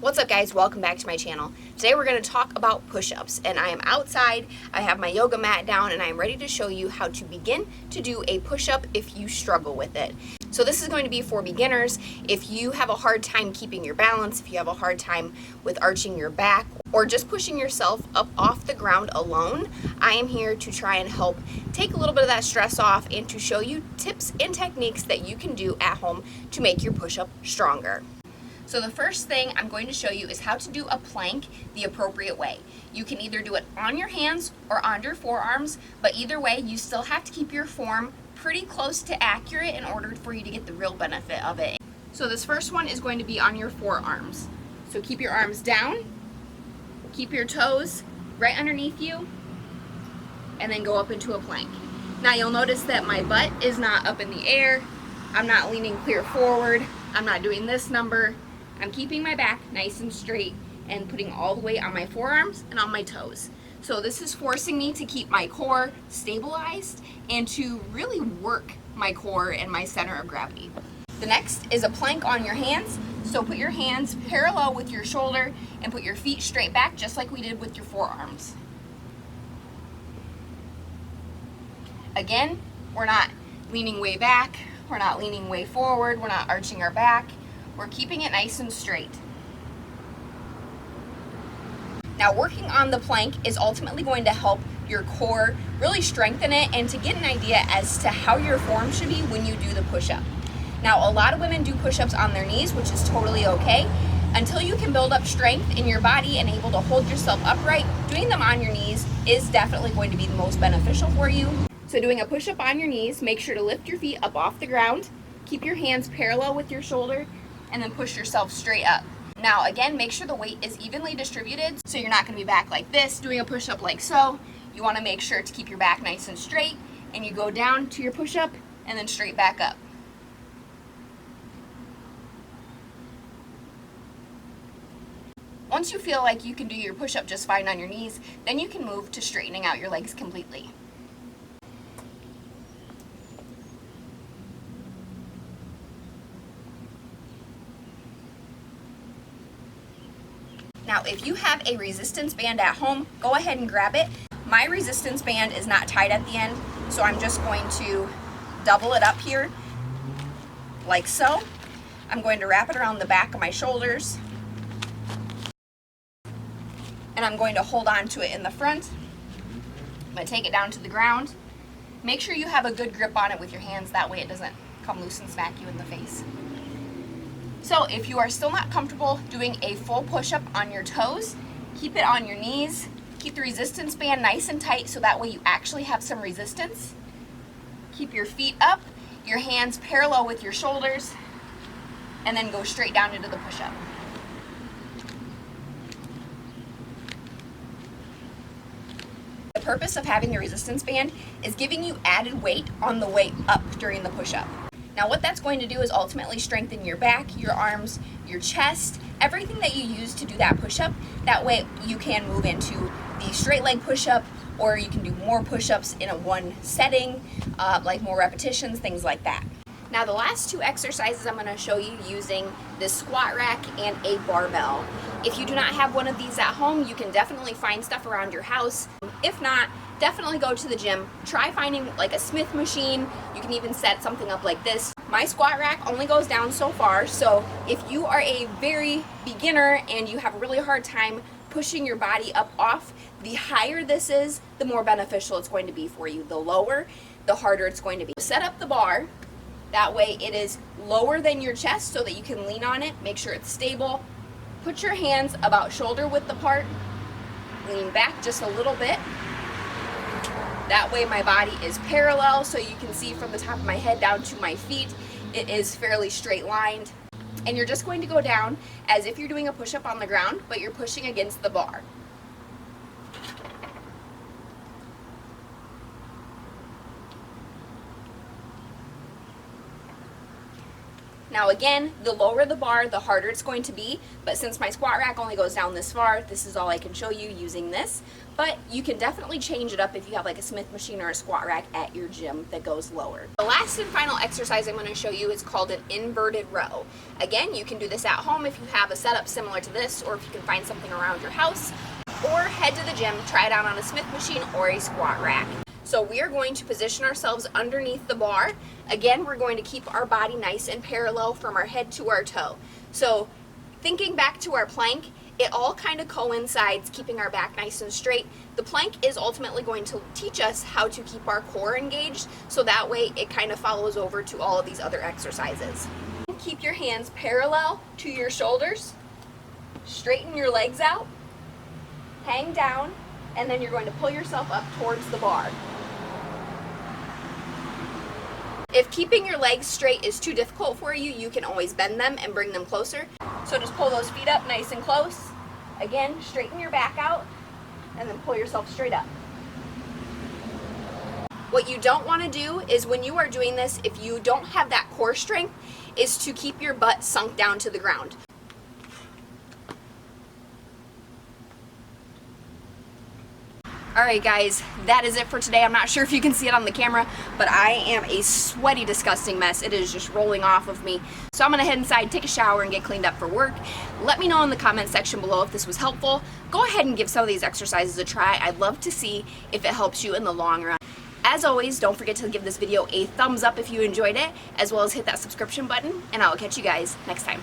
What's up guys, welcome back to my channel. Today we're going to talk about push-ups, and I am outside, I have my yoga mat down, and I am ready to show you how to begin to do a push-up if you struggle with it. So this is going to be for beginners. If you have a hard time keeping your balance, if you have a hard time with arching your back, or just pushing yourself up off the ground alone, I am here to try and help take a little bit of that stress off and to show you tips and techniques that you can do at home to make your push-up stronger. So the first thing I'm going to show you is how to do a plank the appropriate way. You can either do it on your hands or on your forearms, but either way you still have to keep your form pretty close to accurate in order for you to get the real benefit of it. So this first one is going to be on your forearms. So keep your arms down, keep your toes right underneath you, and then go up into a plank. Now you'll notice that my butt is not up in the air, I'm not leaning clear forward, I'm not doing this number. I'm keeping my back nice and straight and putting all the weight on my forearms and on my toes. So this is forcing me to keep my core stabilized and to really work my core and my center of gravity. The next is a plank on your hands. So put your hands parallel with your shoulder and put your feet straight back just like we did with your forearms. Again, we're not leaning way back, we're not leaning way forward, we're not arching our back. We're keeping it nice and straight. Now working on the plank is ultimately going to help your core really strengthen it and to get an idea as to how your form should be when you do the push-up. Now a lot of women do push-ups on their knees, which is totally okay. Until you can build up strength in your body and able to hold yourself upright, doing them on your knees is definitely going to be the most beneficial for you. So doing a push-up on your knees, make sure to lift your feet up off the ground, keep your hands parallel with your shoulder, and then push yourself straight up. Now again, make sure the weight is evenly distributed, so you're not going to be back like this doing a push-up like so. You want to make sure to keep your back nice and straight, and you go down to your push-up and then straight back up. Once you feel like you can do your push-up just fine on your knees, then you can move to straightening out your legs completely. Now, if you have a resistance band at home, go ahead and grab it. My resistance band is not tied at the end, so I'm just going to double it up here, like so. I'm going to wrap it around the back of my shoulders, and I'm going to hold on to it in the front. I'm going to take it down to the ground. Make sure you have a good grip on it with your hands, that way it doesn't come loose and smack you in the face. So if you are still not comfortable doing a full push-up on your toes, keep it on your knees. Keep the resistance band nice and tight so that way you actually have some resistance. Keep your feet up, your hands parallel with your shoulders, and then go straight down into the push-up. The purpose of having the resistance band is giving you added weight on the way up during the push-up. Now what that's going to do is ultimately strengthen your back, your arms, your chest, everything that you use to do that push-up. That way you can move into the straight leg push-up, or you can do more push-ups in a one setting, like more repetitions, things like that. Now the last two exercises I'm going to show you using this squat rack and a barbell. If you do not have one of these at home, you can definitely find stuff around your house. If not, definitely go to the gym. Try finding like a Smith machine. You can even set something up like this. My squat rack only goes down so far, so if you are a very beginner and you have a really hard time pushing your body up off, the higher this is, the more beneficial it's going to be for you. The lower, the harder it's going to be. Set up the bar. That way it is lower than your chest so that you can lean on it. Make sure it's stable. Put your hands about shoulder width apart. Lean back just a little bit. That way my body is parallel, so you can see from the top of my head down to my feet, it is fairly straight lined. And you're just going to go down as if you're doing a push-up on the ground, but you're pushing against the bar. Now again, the lower the bar, the harder it's going to be, but since my squat rack only goes down this far, this is all I can show you using this. But you can definitely change it up if you have like a Smith machine or a squat rack at your gym that goes lower. The last and final exercise I'm going to show you is called an inverted row. Again, you can do this at home if you have a setup similar to this, or if you can find something around your house, or head to the gym, try it out on a Smith machine or a squat rack. So we are going to position ourselves underneath the bar. Again, we're going to keep our body nice and parallel from our head to our toe. So thinking back to our plank, it all kind of coincides, keeping our back nice and straight. The plank is ultimately going to teach us how to keep our core engaged, so that way it kind of follows over to all of these other exercises. Keep your hands parallel to your shoulders, straighten your legs out, hang down, and then you're going to pull yourself up towards the bar. If keeping your legs straight is too difficult for you, you can always bend them and bring them closer. So just pull those feet up nice and close. Again, straighten your back out and then pull yourself straight up. What you don't want to do is when you are doing this, if you don't have that core strength, is to keep your butt sunk down to the ground. Alright guys, that is it for today. I'm not sure if you can see it on the camera, but I am a sweaty, disgusting mess. It is just rolling off of me. So I'm going to head inside, take a shower, and get cleaned up for work. Let me know in the comment section below if this was helpful. Go ahead and give some of these exercises a try. I'd love to see if it helps you in the long run. As always, don't forget to give this video a thumbs up if you enjoyed it, as well as hit that subscription button, and I'll catch you guys next time.